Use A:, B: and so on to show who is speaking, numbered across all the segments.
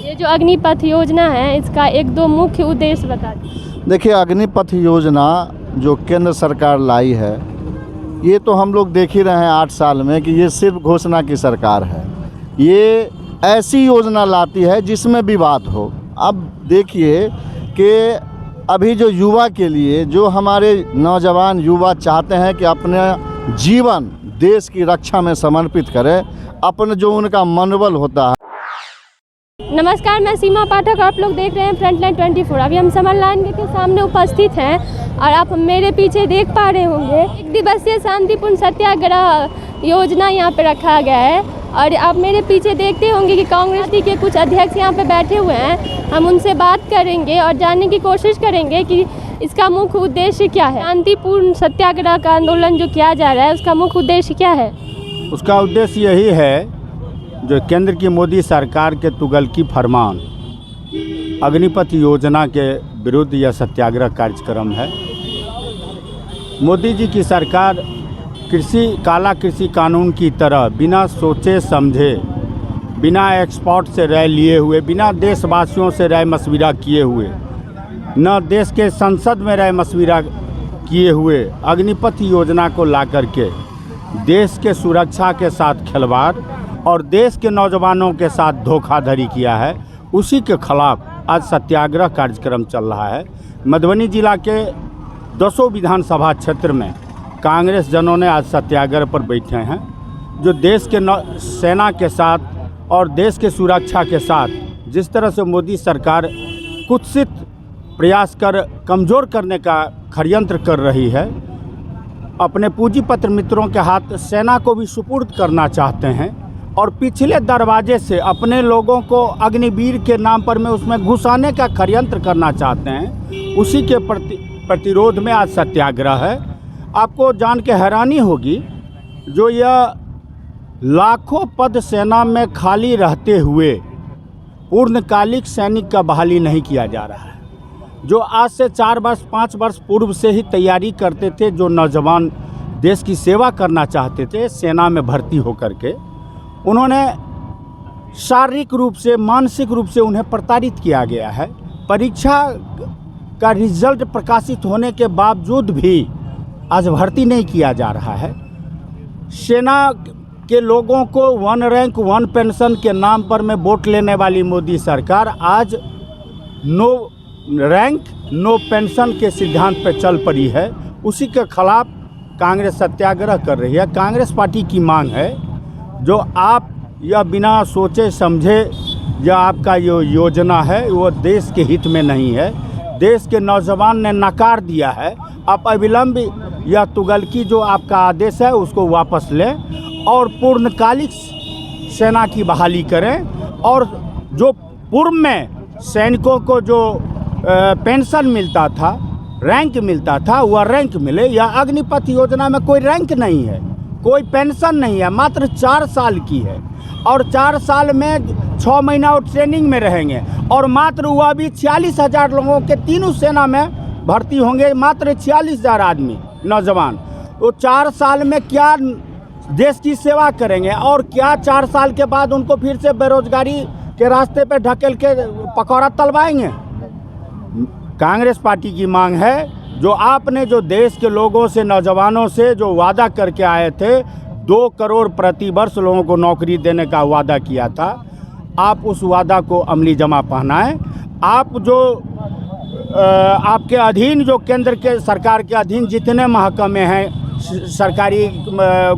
A: ये जो अग्निपथ योजना है इसका एक दो मुख्य उद्देश्य बता दीजिए।
B: देखिए, अग्निपथ योजना जो केंद्र सरकार लाई है, ये तो हम लोग देख ही रहे हैं 8 साल में कि ये सिर्फ घोषणा की सरकार है। ये ऐसी योजना लाती है जिसमें विवाद हो। अब देखिए कि अभी जो युवा के लिए, जो हमारे नौजवान युवा चाहते हैं कि अपने जीवन देश की रक्षा में समर्पित करें, अपने जो उनका मनोबल होता है।
A: नमस्कार, मैं सीमा पाठक, आप लोग देख रहे हैं फ्रंटलाइन 24। अभी हम समर लाइन के सामने उपस्थित हैं और आप मेरे पीछे देख पा रहे होंगे 1 दिवसीय शांतिपूर्ण सत्याग्रह योजना यहाँ पे रखा गया है। और आप मेरे पीछे देखते होंगे कि कांग्रेस के कुछ अध्यक्ष यहाँ पे बैठे हुए हैं। हम उनसे बात करेंगे और जानने की कोशिश करेंगे कि इसका मुख्य उद्देश्य क्या है। शांतिपूर्ण सत्याग्रह का आंदोलन जो किया जा रहा है उसका मुख्य उद्देश्य क्या है? उसका
C: उद्देश्य यही है, जो केंद्र की मोदी सरकार के तुगलकी फरमान अग्निपथ योजना के विरुद्ध यह सत्याग्रह कार्यक्रम है। मोदी जी की सरकार काला कृषि कानून की तरह बिना सोचे समझे, बिना एक्सपर्ट से राय लिए हुए, बिना देशवासियों से राय मशविरा किए हुए, न देश के संसद में राय मशविरा किए हुए अग्निपथ योजना को ला करके देश के सुरक्षा के साथ खिलवाड़ और देश के नौजवानों के साथ धोखाधड़ी किया है। उसी के खिलाफ आज सत्याग्रह कार्यक्रम चल रहा है। मधुबनी जिला के 200 विधानसभा क्षेत्र में कांग्रेस जनों ने आज सत्याग्रह पर बैठे हैं, जो देश के सेना के साथ और देश के सुरक्षा के साथ जिस तरह से मोदी सरकार कुत्सित प्रयास कर कमज़ोर करने का षड्यंत्र कर रही है, अपने पूंजीपत्र मित्रों के हाथ सेना को भी सुपुर्द करना चाहते हैं और पिछले दरवाजे से अपने लोगों को अग्निवीर के नाम पर में उसमें घुसाने का षड्यंत्र करना चाहते हैं। उसी के प्रतिरोध में आज सत्याग्रह है। आपको जान के हैरानी होगी, जो यह लाखों पद सेना में खाली रहते हुए पूर्णकालिक सैनिक का बहाली नहीं किया जा रहा है, जो आज से 4 वर्ष 5 वर्ष पूर्व से ही तैयारी करते थे, जो नौजवान देश की सेवा करना चाहते थे सेना में भर्ती होकर के, उन्होंने शारीरिक रूप से, मानसिक रूप से उन्हें प्रताड़ित किया गया है। परीक्षा का रिजल्ट प्रकाशित होने के बावजूद भी आज भर्ती नहीं किया जा रहा है। सेना के लोगों को 1 रैंक 1 पेंशन के नाम पर में वोट लेने वाली मोदी सरकार आज नो रैंक नो पेंशन के सिद्धांत पर चल पड़ी है। उसी के खिलाफ कांग्रेस सत्याग्रह कर रही है। कांग्रेस पार्टी की मांग है, जो आप यह बिना सोचे समझे यह आपका जो योजना है वो देश के हित में नहीं है। देश के नौजवान ने नकार दिया है। आप अविलंब यह तुगलकी जो आपका आदेश है उसको वापस लें और पूर्णकालिक सेना की बहाली करें। और जो पूर्व में सैनिकों को जो पेंशन मिलता था, रैंक मिलता था, वह रैंक मिले। या अग्निपथ योजना में कोई रैंक नहीं है, कोई पेंशन नहीं है, मात्र 4 साल की है और 4 साल में 6 महीना और ट्रेनिंग में रहेंगे और मात्र वह भी 46,000 लोगों के तीनों सेना में भर्ती होंगे, मात्र 46,000 आदमी नौजवान। वो 4 साल में क्या देश की सेवा करेंगे और क्या 4 साल के बाद उनको फिर से बेरोजगारी के रास्ते पे ढकेल के पकौड़ा तलवाएंगे? कांग्रेस पार्टी की मांग है, जो आपने जो देश के लोगों से, नौजवानों से जो वादा करके आए थे, 2 करोड़ प्रति वर्ष लोगों को नौकरी देने का वादा किया था, आप उस वादा को अमली जमा पहनाएं। आप जो आपके अधीन, जो केंद्र के सरकार के अधीन जितने महकमे हैं, सरकारी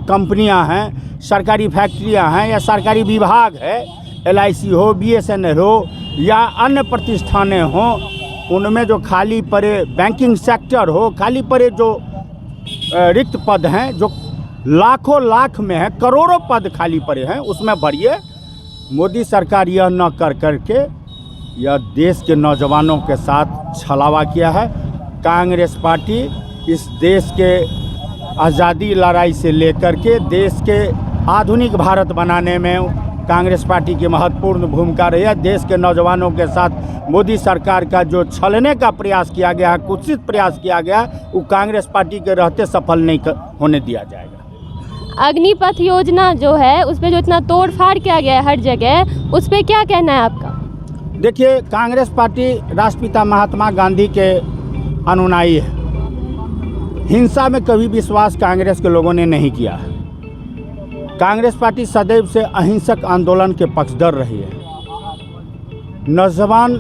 C: कंपनियां हैं, सरकारी फैक्ट्रियां हैं या सरकारी विभाग है, LIC हो, BSNL हो या अन्य प्रतिष्ठानें हों, उनमें जो खाली पड़े, बैंकिंग सेक्टर हो, खाली पड़े जो रिक्त पद हैं, जो लाखों लाख में हैं, करोड़ों पद खाली पड़े हैं, उसमें भरिए। मोदी सरकार यह न कर करके यह देश के नौजवानों के साथ छलावा किया है। कांग्रेस पार्टी इस देश के आज़ादी लड़ाई से लेकर के देश के आधुनिक भारत बनाने में कांग्रेस पार्टी की महत्वपूर्ण भूमिका रही है। देश के नौजवानों के साथ मोदी सरकार का जो छलने का प्रयास किया गया है, कुत्सित प्रयास किया गया, वो कांग्रेस पार्टी के रहते सफल नहीं होने दिया जाएगा।
A: अग्निपथ योजना जो है उस पर जो इतना तोड़फाड़ किया गया है हर जगह, उस पर क्या कहना है आपका?
C: देखिए, कांग्रेस पार्टी राष्ट्रपिता महात्मा गांधी के अनुयायी है। हिंसा में कभी विश्वास कांग्रेस के लोगों ने नहीं किया है। कांग्रेस पार्टी सदैव से अहिंसक आंदोलन के पक्षधर रही है। नौजवान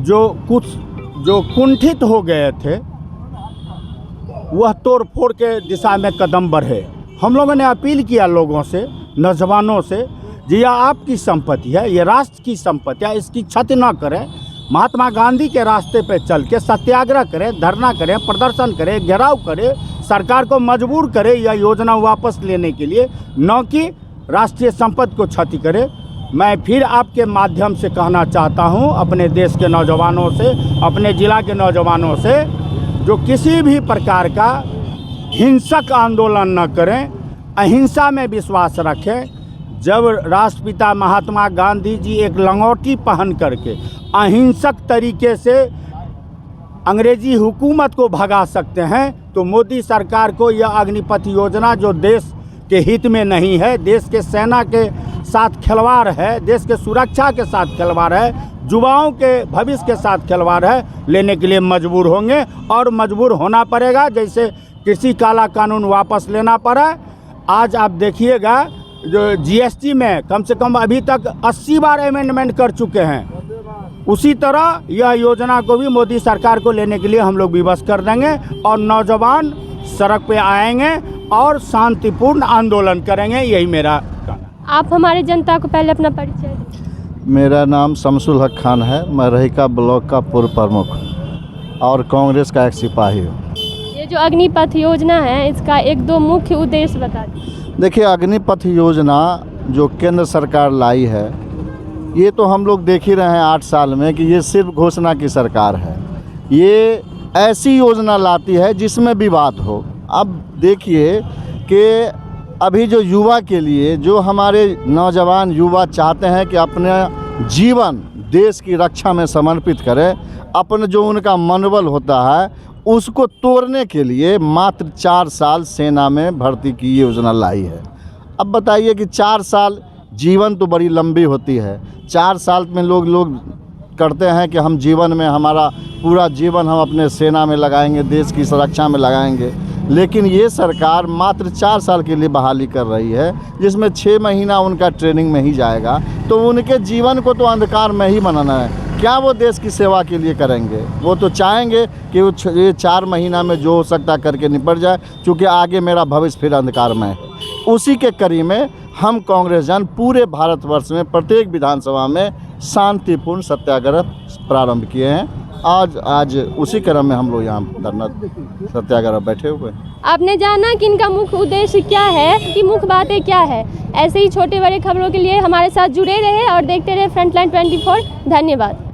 C: जो कुंठित हो गए थे, वह तोड़फोड़ के दिशा में कदम बढ़े। हम लोगों ने अपील किया लोगों से, नौजवानों से, जी यह आपकी संपत्ति है, ये राष्ट्र की संपत्ति है, इसकी क्षति न करें। महात्मा गांधी के रास्ते पे चल के सत्याग्रह करें, धरना करें, प्रदर्शन करें, घेराव करें, सरकार को मजबूर करें यह योजना वापस लेने के लिए, न कि राष्ट्रीय संपत्ति को क्षति करे। मैं फिर आपके माध्यम से कहना चाहता हूं अपने देश के नौजवानों से, अपने ज़िला के नौजवानों से, जो किसी भी प्रकार का हिंसक आंदोलन न करें, अहिंसा में विश्वास रखें। जब राष्ट्रपिता महात्मा गांधी जी एक लंगोटी पहन करके अहिंसक तरीके से अंग्रेजी हुकूमत को भगा सकते हैं, तो मोदी सरकार को यह अग्निपथ योजना, जो देश के हित में नहीं है, देश के सेना के साथ खिलवाड़ है, देश के सुरक्षा के साथ खिलवाड़ है, युवाओं के भविष्य के साथ खिलवाड़ है, लेने के लिए मजबूर होंगे और मजबूर होना पड़ेगा। जैसे कृषि काला कानून वापस लेना पड़ा। आज आप देखिएगा, जो जीएसटी में कम से कम अभी तक 80 बार अमेंडमेंट कर चुके हैं। उसी तरह यह योजना को भी मोदी सरकार को लेने के लिए हम लोग विवश कर देंगे और नौजवान सड़क पे आएंगे और शांतिपूर्ण आंदोलन करेंगे। यही मेरा कहना।
A: आप हमारी जनता को पहले अपना परिचय दें।
B: मेरा नाम शमसुल हक खान है। मैं रहीका ब्लॉक का पूर्व प्रमुख और कांग्रेस का एक सिपाही हूँ।
A: ये जो अग्निपथ योजना है, इसका एक दो मुख्य उद्देश्य बता दीजिए।
B: देखिए, अग्निपथ योजना जो केंद्र सरकार लाई है, ये तो हम लोग देख ही रहे हैं 8 साल में कि ये सिर्फ घोषणा की सरकार है। ये ऐसी योजना लाती है जिसमें विवाद हो। अब देखिए कि अभी जो युवा के लिए, जो हमारे नौजवान युवा चाहते हैं कि अपने जीवन देश की रक्षा में समर्पित करें, अपना जो उनका मनोबल होता है उसको तोड़ने के लिए मात्र 4 साल सेना में भर्ती की योजना लाई है। अब बताइए कि 4 साल, जीवन तो बड़ी लंबी होती है। 4 साल में लोग करते हैं कि हम जीवन में हमारा पूरा जीवन हम अपने सेना में लगाएंगे, देश की सुरक्षा में लगाएंगे। लेकिन ये सरकार मात्र 4 साल के लिए बहाली कर रही है, जिसमें 6 महीना उनका ट्रेनिंग में ही जाएगा। तो उनके जीवन को तो अंधकार में ही बनाना है। क्या वो देश की सेवा के लिए करेंगे? वो तो चाहेंगे कि वो ये 4 महीना में जो हो सकता करके निपट जाए, क्योंकि आगे मेरा भविष्य फिर अंधकार में है। उसी के कड़ी में हम कांग्रेस जन पूरे भारतवर्ष में प्रत्येक विधानसभा में शांतिपूर्ण सत्याग्रह प्रारंभ किए हैं। आज उसी क्रम में हम लोग यहाँ धरना सत्याग्रह बैठे हुए हैं।
A: आपने जाना कि इनका मुख्य उद्देश्य क्या है, कि मुख्य बातें क्या है। ऐसे ही छोटे बड़े खबरों के लिए हमारे साथ जुड़े रहे और देखते रहे फ्रंटलाइन 24। धन्यवाद।